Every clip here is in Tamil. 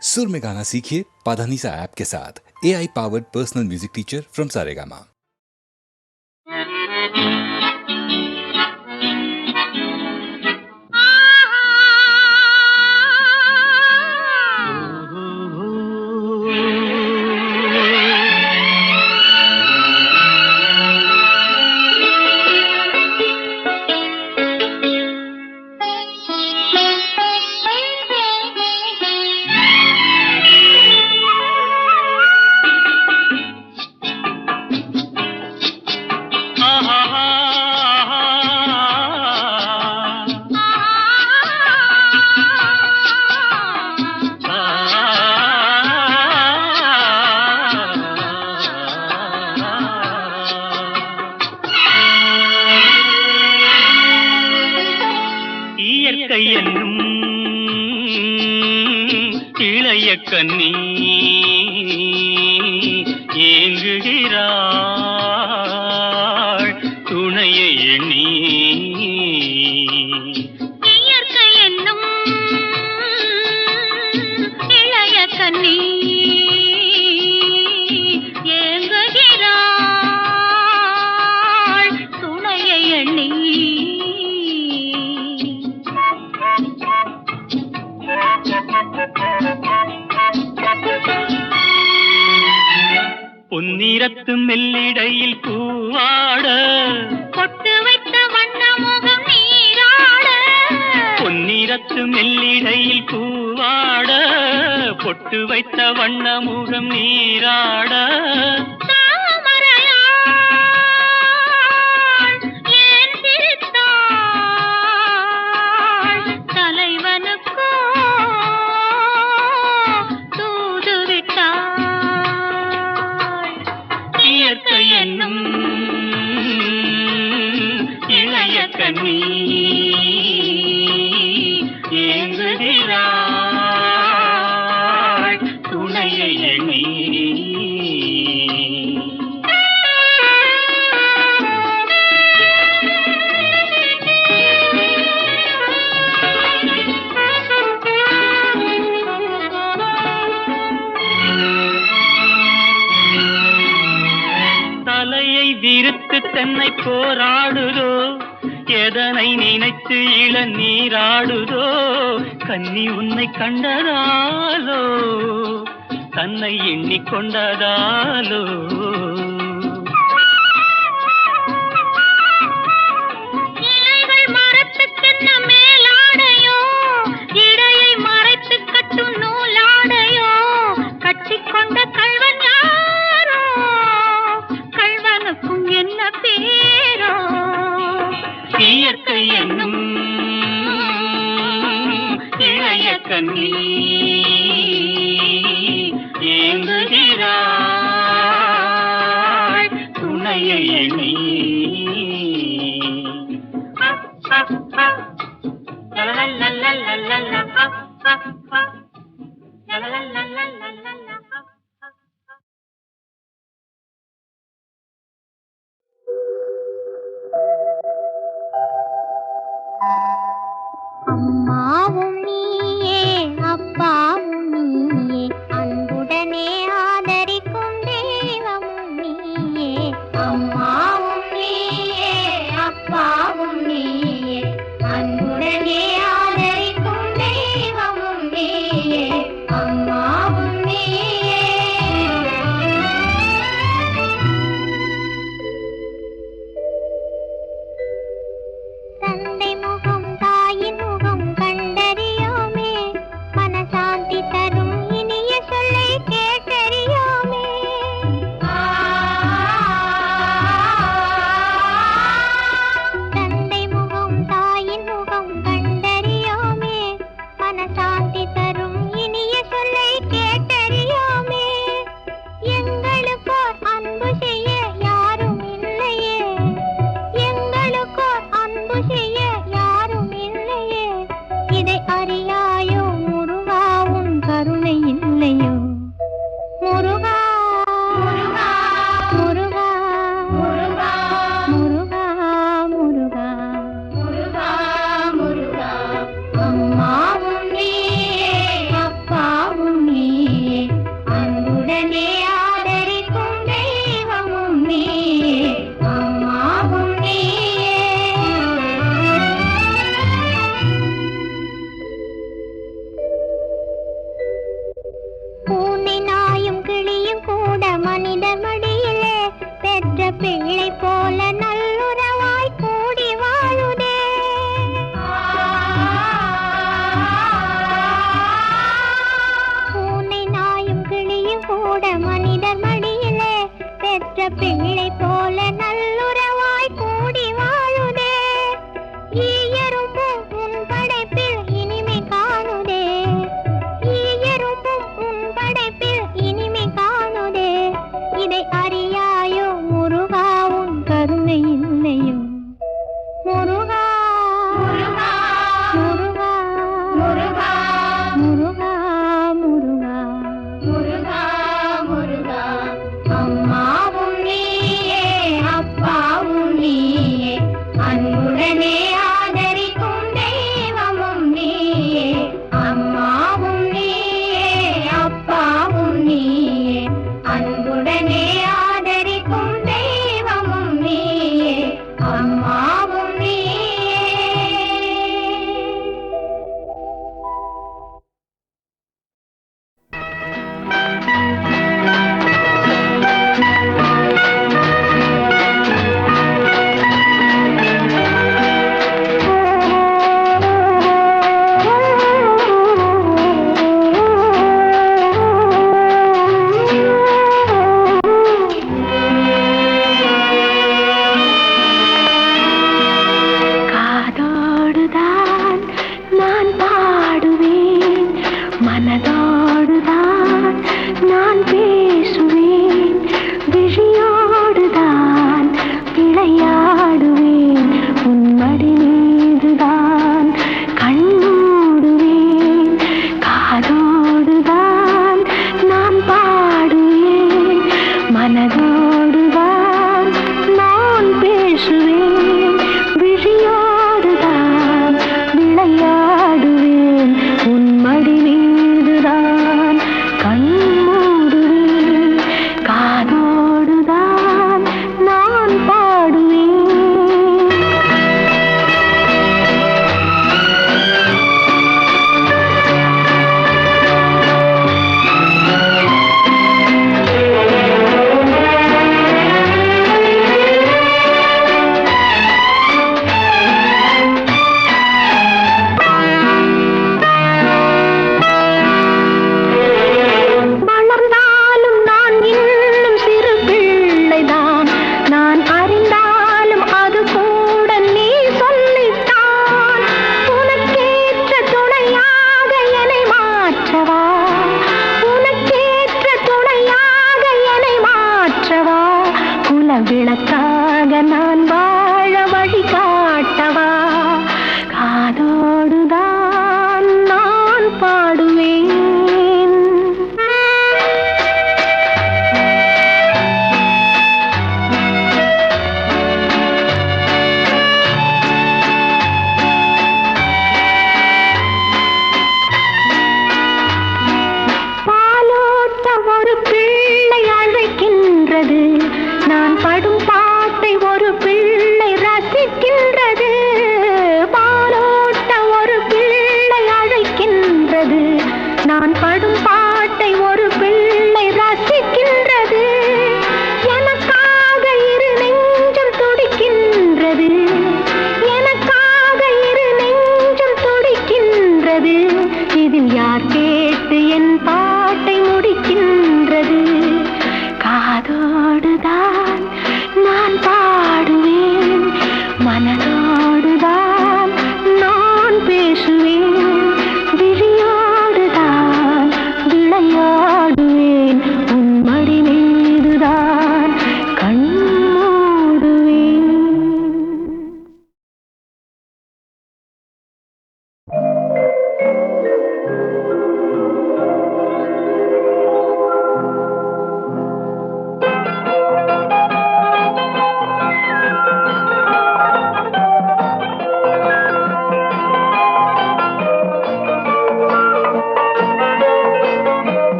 सुर में गाना सीखिए पाधानीसा ऐप के साथ। AI powered personal music teacher from Saregama. இளைய கன்னி ஏங்குகிறாள் துணையை எண்ணி. இயற்கை என்னும் இளைய கன்னி ஏங்குகிறாள் துணையை எண்ணி. பொன்னிறத்து மெல்லிடையில் பூவாட பொட்டு வைத்த வண்ண முகம் நீராட. பொன்னிறத்து மெல்லிடையில் பூவாட பொட்டு வைத்த வண்ண முகம் நீராட. இளைய கன்னி ஏங்குகிறாள் துணையை எண்ணி. தலையை விரித்து தன்னை போராடுதோ, எதனை நினைத்து இளநீராடுதோ. கன்னி உன்னை கண்டதாலோ தன்னை எண்ணிக்கொண்டதாலோ. இலைகள் மரத்துக்கென்ன மேலாடையோ, இடையை மறைத்து கட்டும் நூலாடையோ. கட்டிக்கொண்ட கள்வன் யாரோ, கள்வனுக்கும் என்ன பேரோ. இயற்கை என்னும் இளைய கன்னி ஏங்குகிறாள் துணையை எண்ணி. அம்மாவும் நீயே அப்பாவும் நீயே, அன்புடனே ஆதரிக்கும் தெய்வமும் நீயே. அம்மாவும் நீயே அப்பாவும் நீயே, அன்புடனே ஆதரிக்கும் தெய்வமும் நீயே. அம்மாவும் நீயே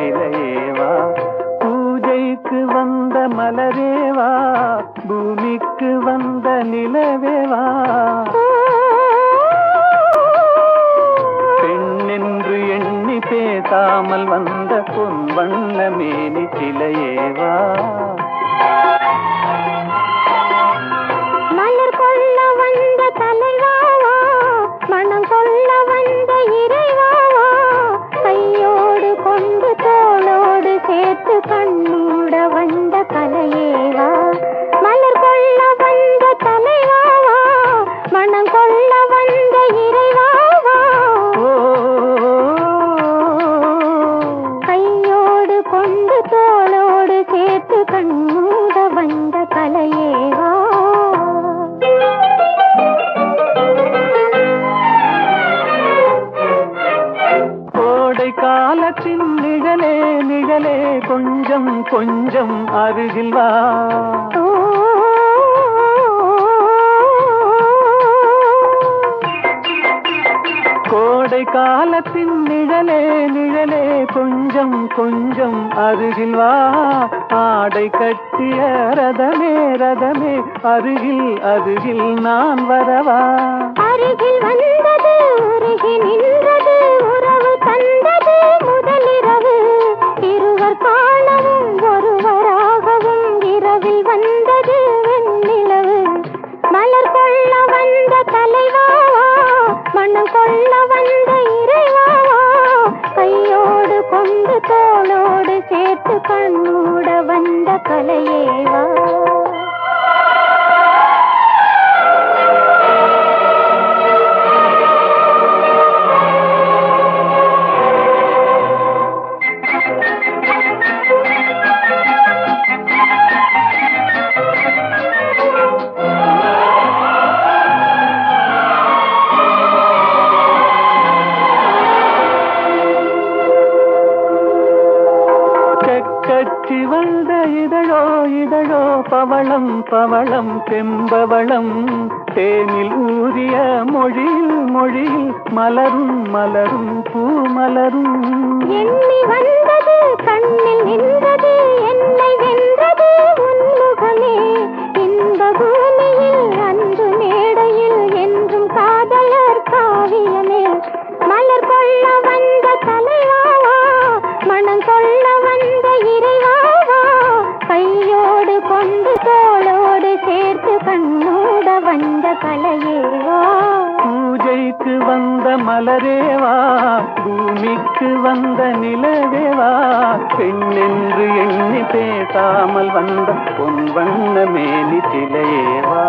சிலையேவா, பூஜைக்கு வந்த மலரேவா, பூமிக்கு வந்த நிலவேவா, பெண்ணென்று எண்ணி பேசாமல் வந்த பொன் வண்ண மேனி சிலையேவா, மலர் கொள்ள வந்த தலைவாவா, மனம் கொள்ள வந்த இறைவாவா, கையோடு கொண்டு தோளோடு சேர்த்து கண்ணூட வந்த கலையேவா, மலர் கொள்ள வந்த தலைவாவா, மனம் கொள்ள வந்த இறைவாவா, கையோடு கொண்டு தோளோடு சேர்த்து கண்ணூட வந்த கலையேவா. கோடை காலத்தின் நிழலே நிழலே கொஞ்சம் கொஞ்சம் அருகில் வா, கோடை காலத்தின் நிழலே நிழலே கொஞ்சம் கொஞ்சம் அருகில் வா, ஆடை கட்டிய ரதமே ரதமே அருகில் அருகில் நான் வரவா, அருகில் வந்தது உருகி நின்றது உறவு தந்தது முதலிரவு, இருவர் காணவும் ஒருவராகவும் இரவில் வந்தது வெண்ணிலவு, மலர் கொள்ள வந்த தலைவாவா, மனம் கொள்ள வந்த இறைவாவா, கையோடு கொண்டு தோளோடு சேர்த்து கண்ணூட வந்த கலையேவா. கச்சி வந்த இதழோ இதழோ பவளம் பவளம் செம்பவளம், தேனில் ஊறிய மொழியில் மொழியில் மலரும் மலரும் பூமலரும், எண்ணி வந்தது கண்ணில் நின்றது என்னை வென்றது உன்முகமே, இன்ப பூமியில் அன்பு மேடையில் என்றும் காதலர் காவியமே, மலர் கொள்ள வந்த தலைவாவா, மனம் கொள்ள வந்த இறைவாவா, கையோடு கொண்டு தோளோடு சேர்த்து கண்ணூட வந்த கலையேவா, பூஜைக்கு வந்த மலரேவா, பூமிக்கு வந்த நிலவேவா, பெண்ணென்று எண்ணி பேசாமல் வந்த பொன் வண்ண மேனி சிலையேவா.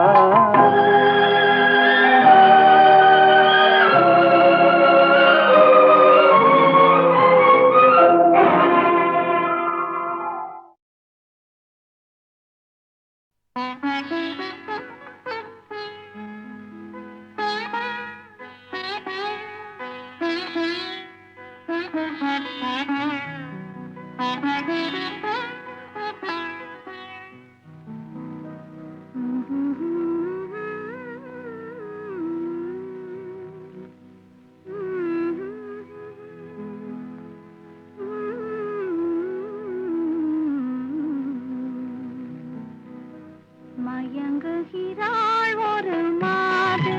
மயங்குகிறாள் ஒரு மாது,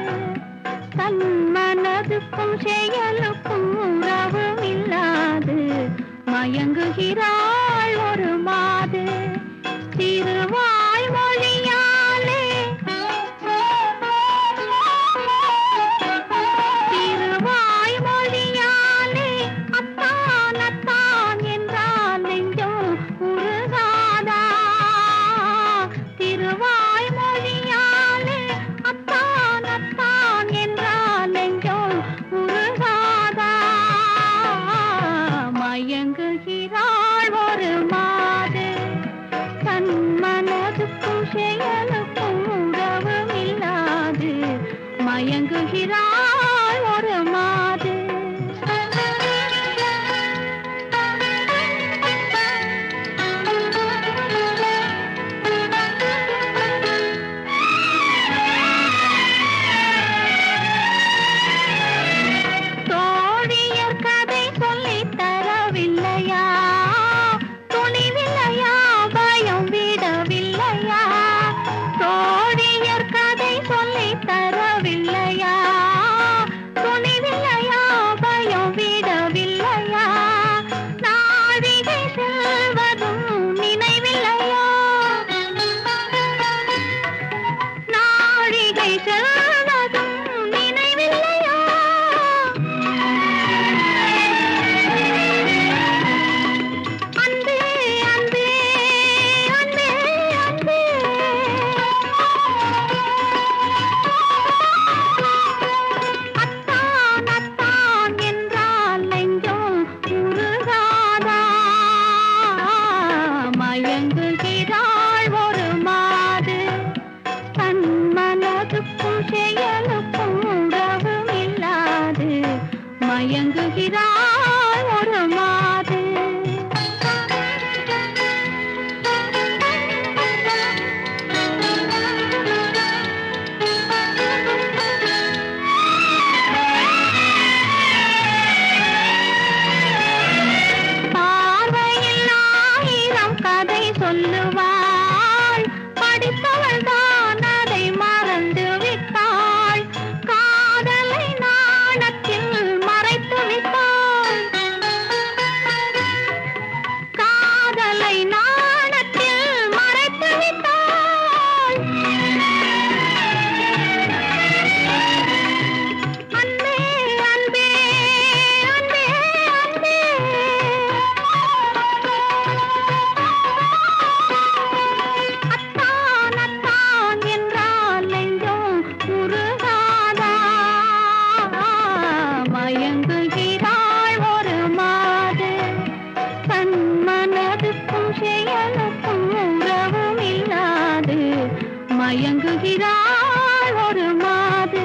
தன் மனதுக்கும் செயலுக்கும் உறவும் இல்லாது, மயங்குகிறாள் ஒரு மாது, திருவாய் மொழியாலே திருவாய் மொழியாலே அத்தான் அத்தான் என்றால் நெஞ்சம் உருகாதா, திருவாய் மொழியாலே அத்தான் அத்தான் என்றால் நெஞ்சம் உருகாதா, மயங்குகிறாள் ஒரு மாது, தன் மனது செயலுக்கும் உறவும் இல்லாது மயங்குகிறாள் ஒரு மாது.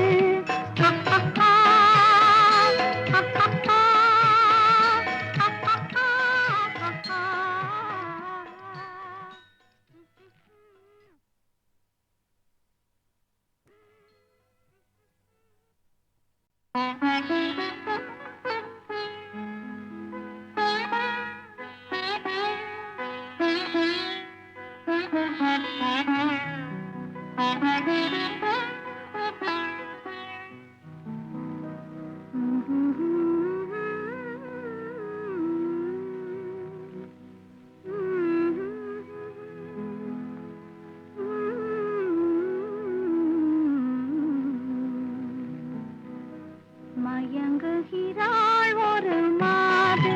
மயங்குகிறாள் ஒரு மாது,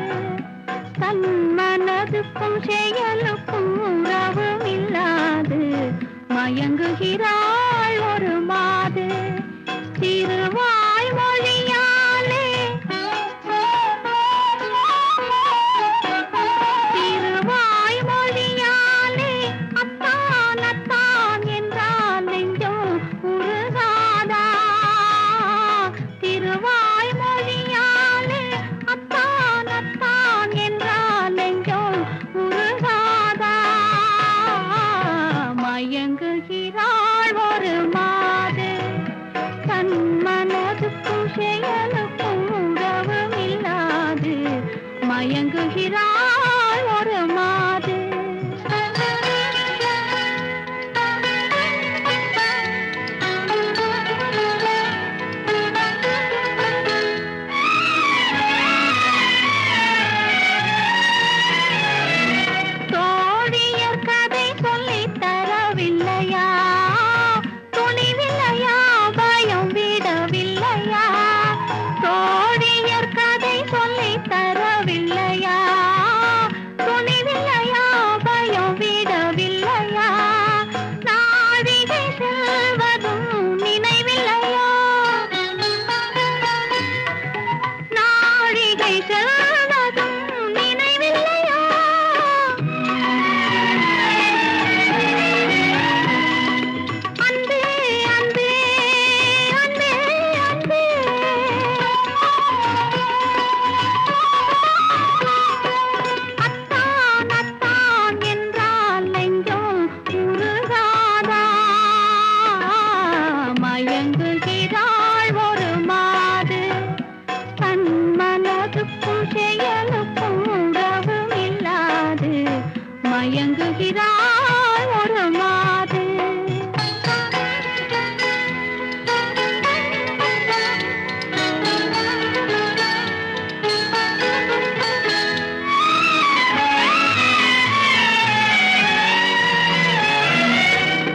தன் மனதுக்கும் செயலுக்கும் உறவும் இல்லாது மயங்குகிறாள் ஒரு மாது. திருவாய் மொழியாலே திருவாய் மொழியாலே அத்தான் அத்தான் என்றால் நெஞ்சம் உருகாதா. திருவாய் மொழியாலே அத்தான் அத்தான் என்றால் நெஞ்சம் உருகாதா. மயங்குகிறாள் ஒரு மாது, தன் மனதுக்கும் செயலுக்கும் உறவும் இல்லாது மயங்குகிறாள் ஒரு மாது. தோழியர் கதை சொல்லித் தரவில்லையா, துணிவில்லையா, பயம் விடவில்லையா. தோழியர் கதை சொல்லித் தரவில்லையா, துணிவில்லையா, பயம் விடவில்லையா. நாழிகை செல்வதும் நினைவில்லையா, நாழிகை செல்வதும் நினைவில்லையா. அன்பே அன்பே அன்பே அன்பே, அத்தான் அத்தான் என்றால் நெஞ்சம் உருகாதா. மயங்குகிறாள் ஒரு மாது, தன் மனதுக்கும் செயலுக்கும் உறவும் இல்லாது மயங்குகிறாள் ஒரு மாது.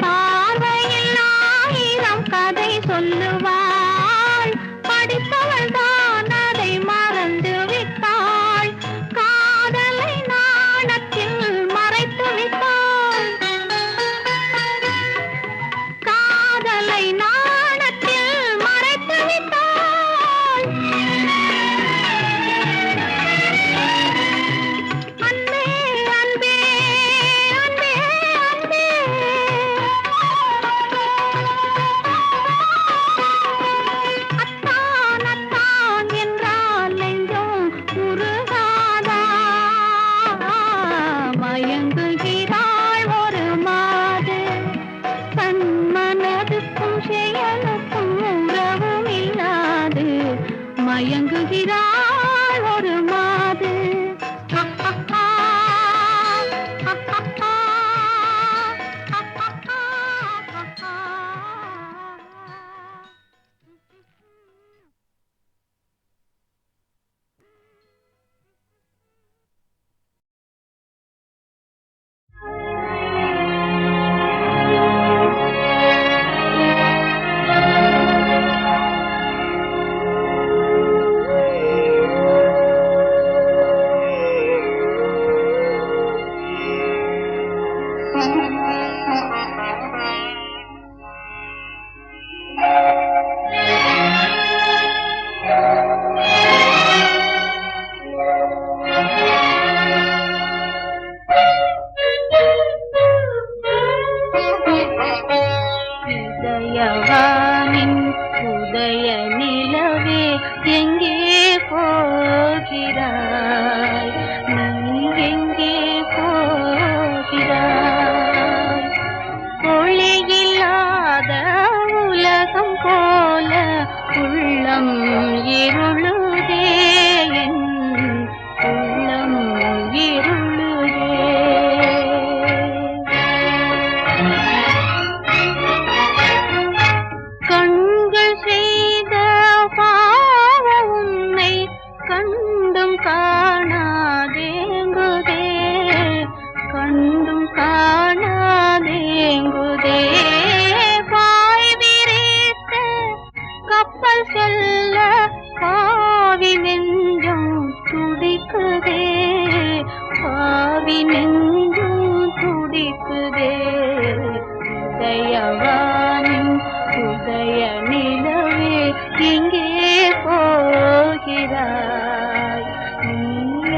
பார்வையில் ஆயிரம் கதை சொல்லுவாள், படித்தவள் தான் அதை மறந்து விட்டாள். காதலை நாணத்தில் மறைத்து விட்டாள், காதலை நாணத்தில் மறைத்து விட்டாள். அன்பே அன்பே அன்பே அன்பே, அத்தான் அத்தான் என்றால் நெஞ்சம் உருகாதா. மயங்குகிறாள் ஒரு மாது, தன் மனதுக்கும் செயலுக்கும் உறவும் இல்லாது மயங்குகிறாள் ஒரு மாது. உள்ளம் இருளுதே என் உள்ளம் இருளுதே. கண்கள் செய்த பாவம் உன்னை கண்டும் காணாதேங்குதே, கண்டும் காணாதேங்குதே. பாய் விரித்த கப்பல் செல்ல பாவி நெஞ்சம் துடிக்குதே, பாவி நெஞ்சம் துடிக்குதே. உதயவானின் உதய நிலவே எங்கே போகிறாய், நீ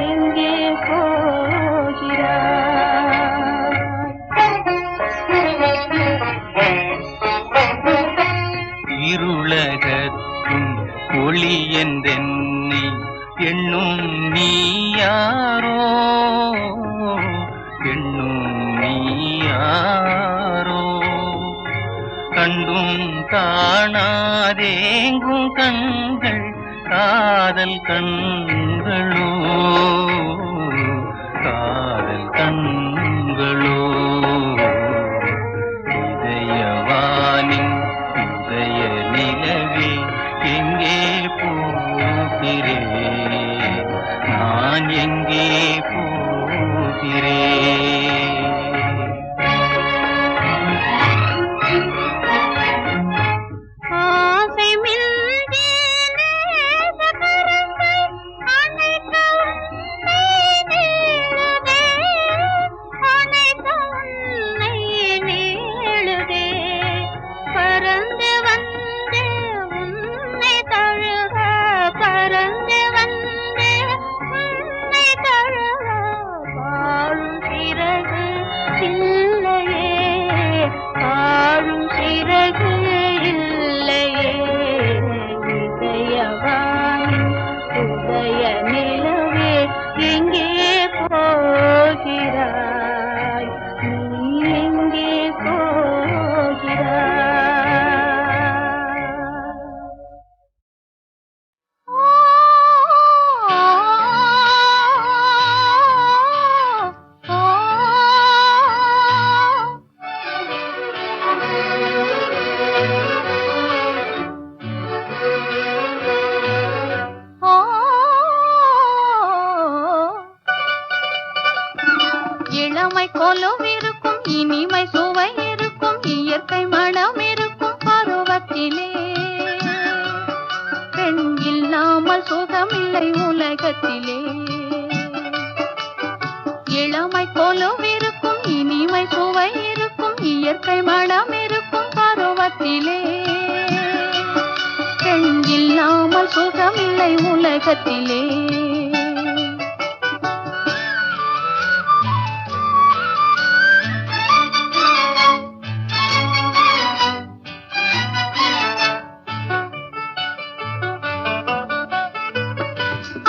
எங்கே போகிறாய்? இருளகத்தும் ஒளி என்றென்னை எண்ணும் நீ யாரோ, எண்ணும் நீ யாரோ. கண்டும் காணாதேங்கும் கண்கள் காதல் கண்களோ, காதல் கண்களோ. இதயவானின் உதய நிலவே எங்கே போகிறேன், நான் எங்கே போகிறேன்? ஆசை மில்தி நேசகரத்தை அணைக்க உன்னை நீளுதே, அணைக்க உன்னை நீளுதே. பறந்து வந்து உன்னை தழுவ, பறந்து வந்து உன்னை தழுவ பாழும் சிறகு இல்லையே, பாழும் சிறகு இல்லையே. இதயவானின் உதய நிலவே எங்கே போகிறாய், நீ எங்கே போகிறாய்? இளமை கொலுவிருக்கும் இனிமை சுவை இருக்கும் இயற்கை மனம் இருக்கும் பருவத்திலே. பெண் இல்லாமல் சுகமில்லை உலகத்திலே. இளமை கொலுவிருக்கும் இனிமை சுவை இருக்கும் இயற்கை மனம் இருக்கும் பருவத்திலே. பெண் இல்லாமல் சுகமில்லை உலகத்திலே.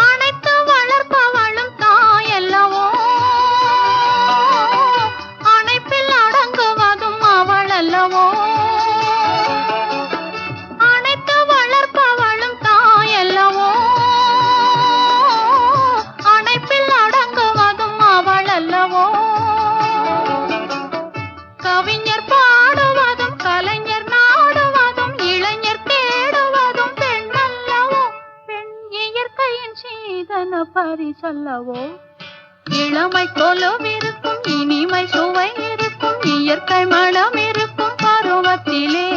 அணைத்து வளர்ப்பவளும் தாயல்லவோ, அணைப்பில் அடங்குவதும் அவள் அல்லவோ. அணைத்து வளர்ப்பவளும் தாயல்லவோ, அணைப்பில் அடங்குவதும் அவள் அல்லவோ. கவிஞர் பாடுவதும் கலைஞர் நாடுவதும் இளைஞர் தேடுவதும் பெண் அல்லவோ. பெண் இயற்கையின் சீதன பரிசல்லவோ. இளமை கொலுவிருக்கும் இனிமை சுவை இருக்கும் இயற்கை மனம் இருக்கும் பருவத்திலே.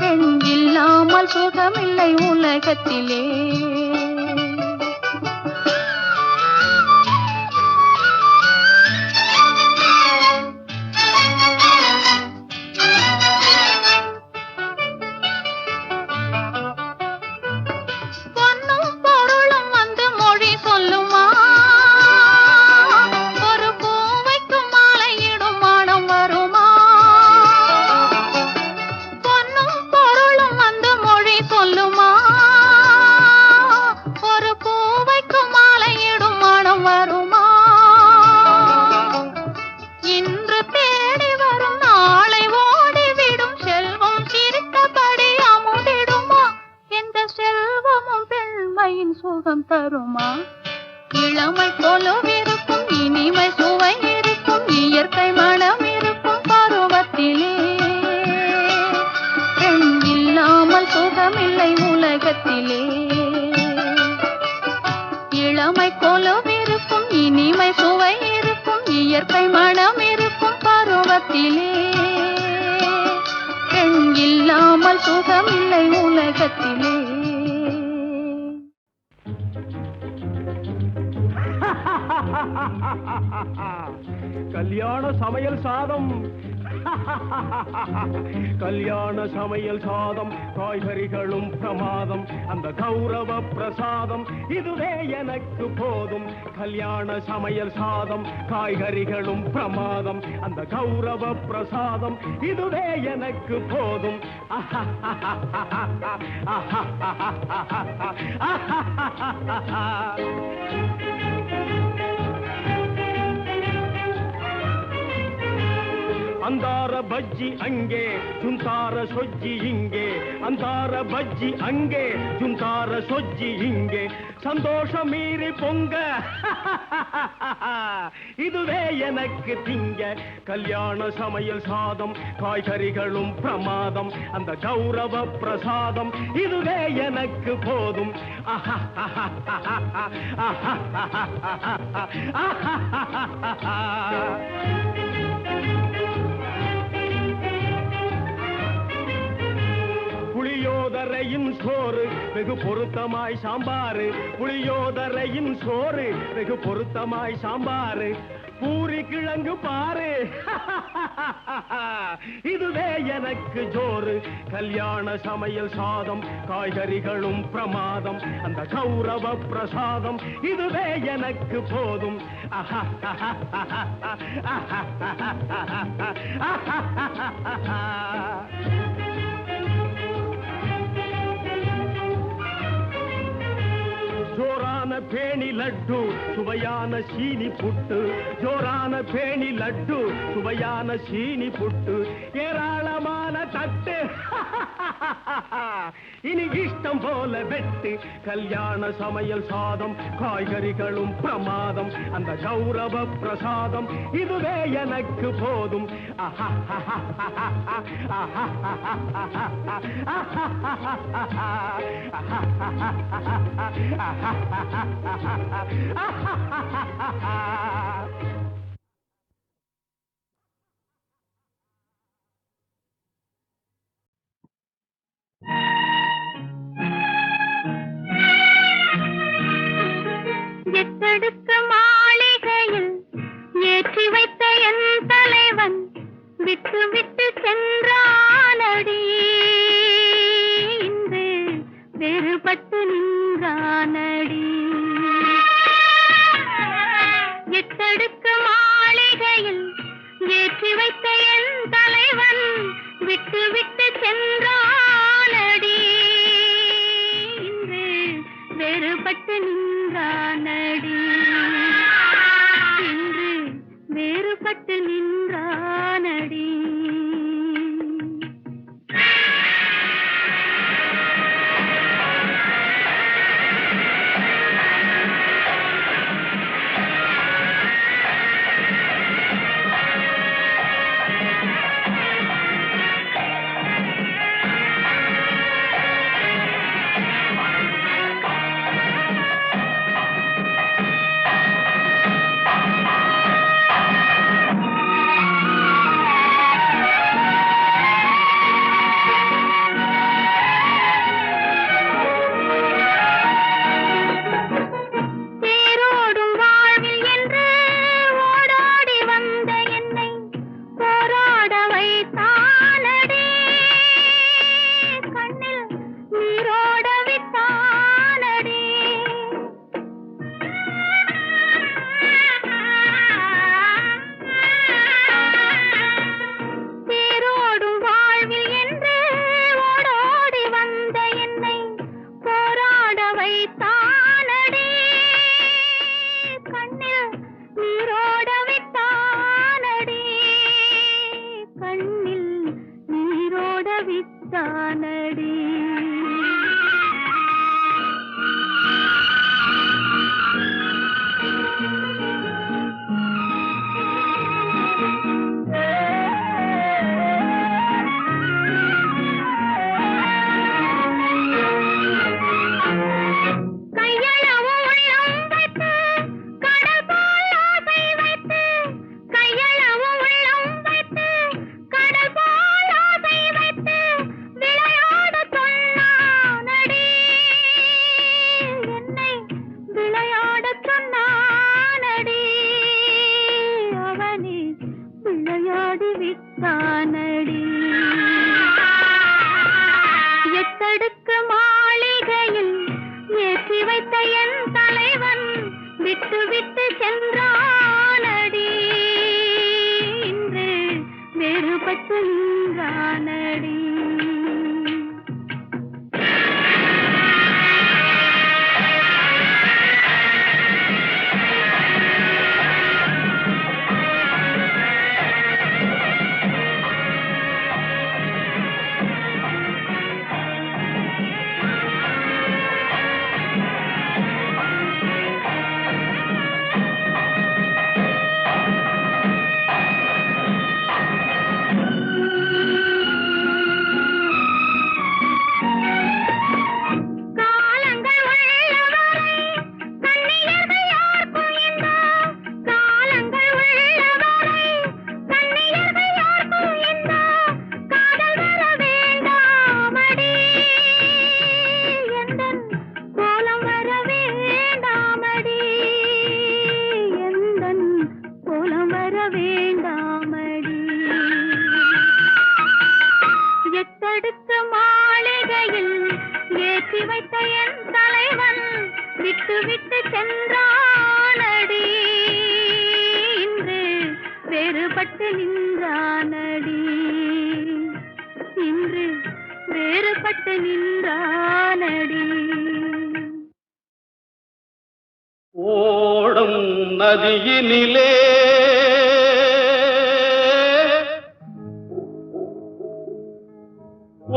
பெண் இல்லாமல் சுகமில்லை உலகத்திலே. பொன்னும் பொருளும் வந்து மொழி சொல்லுமா, ஒரு பூவைக்கும் மாலையிடும் மனம் வருமா. பொன்னும் பொருளும் வந்து மொழி சொல்லுமா, சுகம் தருமா? இளமை கொலுவிருக்கும் இனிமை சுவை இருக்கும் இயற்கை மனம் இருக்கும் பருவத்திலே. பெண் இல்லாமல் சுகமில்லை உலகத்திலே. இளமை கொலுவிருக்கும் இனிமை சுவை இருக்கும் இயற்கை மனம் இருக்கும் பருவத்திலே. பெண் இல்லாமல் சுகமில்லை உலகத்திலே. கல்யாண சமையல் சாதம் கல்யாண சமையல் சாதம் காய்கறிகளும் பிரமாதம் அந்த கௌரவ பிரசாதம் இதுவே எனக்கு போதும். கல்யாண சமையல் சாதம் காய்கறிகளும் பிரமாதம் அந்த கௌரவ பிரசாதம் இதுவே எனக்கு போதும். ಅಂದಾರ ಬಜ್ಜಿ ಅಂಗೆ ಜುಂತಾರ ಸೊಜ್ಜಿ ಹಿಂಗೆ ಅಂದಾರ ಬಜ್ಜಿ ಅಂಗೆ ಜುಂತಾರ ಸೊಜ್ಜಿ ಹಿಂಗೆ சந்தோஷ மீறி பொங்க இதுவே எனக்கு திங்க. கல்யாண சமையல் சாதம் காய்கறிகளும் பிரமாதம் அந்த கௌரவ பிரசாதம் இதுவே எனக்கு போதும். புளியோதரையின் சோறு வெகு பொருத்தமாய் சாம்பாரு. புளியோதரையின் சோறு வெகு பொருத்தமாய் சாம்பாரு. பூரி கிழங்கு பாரு இதுவே எனக்கு ஜோறு. கல்யாண சமையல் சாதம் காய்கறிகளும் பிரமாதம் அந்த கௌரவ பிரசாதம் இதுவே எனக்கு போதும். ஜோரான பேணி லட்டு சுவையான சீனி புட்டு. ஜோரான பேணி லட்டு சுவையான சீனி புட்டு. ஏராளமான தட்டு இனி இஷ்டம் போல வெட்டு. கல்யாண சமையல் சாதம் காய்கறிகளும் பிரமாதம் அந்த கௌரவ பிரசாதம் இதுவே எனக்கு போதும். எட்டடுக்கு மாளிகையில் ஏற்றி வைத்த என் தலைவன் விட்டு விட்டு சென்றானடி. இன்று வேறுபட்டு நின்றானடி. எட்டடுக்கு மாளிகையில் ஏற்றி வைத்த என் தலைவன் விட்டு விட்டு சென்றானடி. இன்று வேறுபட்டு நின்றானடி. இன்று வேறுபட்டு நின்றானடி. தானடி. எத்தடுக்கு மாளிகையில் ஏற்றி வைத்த என் தலைவன் விட்டு விட்டு சென்றானடி. இன்று வேறுபட்டு நின்றானடி. எத்தடுக்கு மாளிகையில் ஏற்றி வைத்த என் தலைவன் விட்டு விட்டு சென்றானடி. இன்று வேறுபட்டு நின்றானடி. இன்று வேறுபட்டு நின்றானடி. ஓடும் நதியினிலே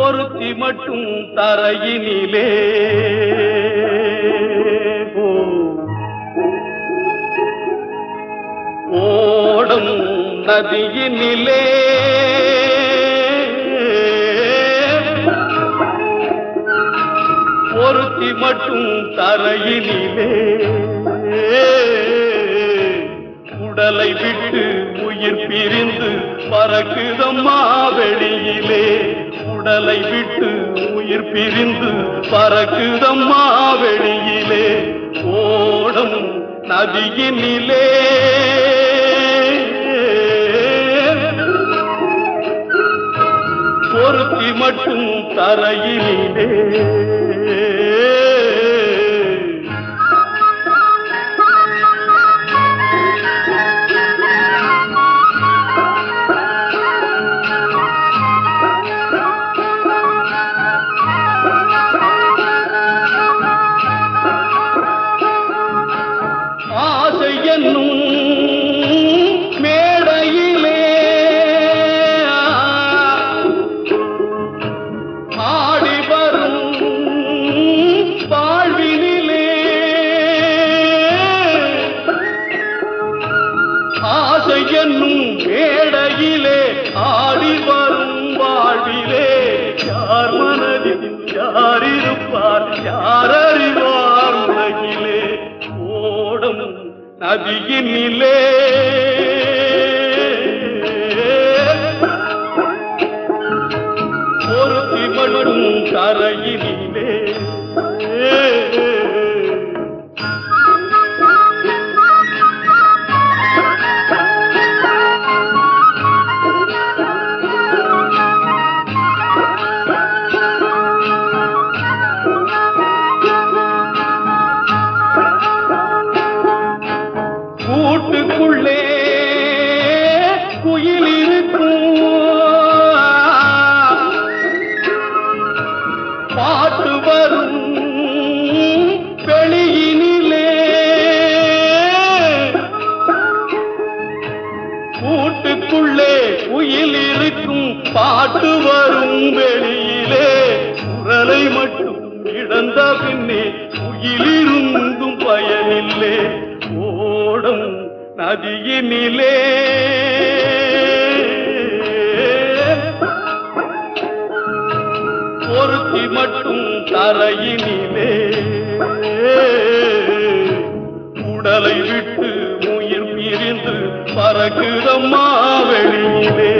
ஒருத்தி மட்டும் தரையினிலே ஓடும் நதியினிலே ஒருத்தி மட்டும் தரையினிலே உடலை விட்டு உயிர் பிரிந்து பறக்குதம்மா வெளியிலே. உடலை விட்டு உயிர் பிரிந்து பறக்குதம்மா வெளியிலே. ஓடும் நதியினிலே ஒருத்தி மட்டும் தரையினிலே. மேடையிலே ஆடி வரும் வாழ்வினிலே ஆசை என்னும் மேடையிலே ஆடி வரும் வாழ்விலே யார் மனதில் யார் இருப்பார் யார் அறிவார் உலகிலே. ஓடும் நதியினிலே ஒருத்தி மட்டும் கரையினிலே. கூட்டுக்குள்ளே குயில் இருக்கும் பாட்டு வரும் வெளியினிலே. கூட்டுக்குள்ளே குயில் இருக்கும் பாட்டு வரும் வெளியிலே. குரலை மட்டும் இழந்த பின்னே குயிலிருந்தும் பயனில்லை. ஓடும் நதியினிலே ஒருத்தி மட்டும் தரையினிலே. உடலை விட்டு உயிர் பிரிந்து பறக்குதம்மா வெளியிலே.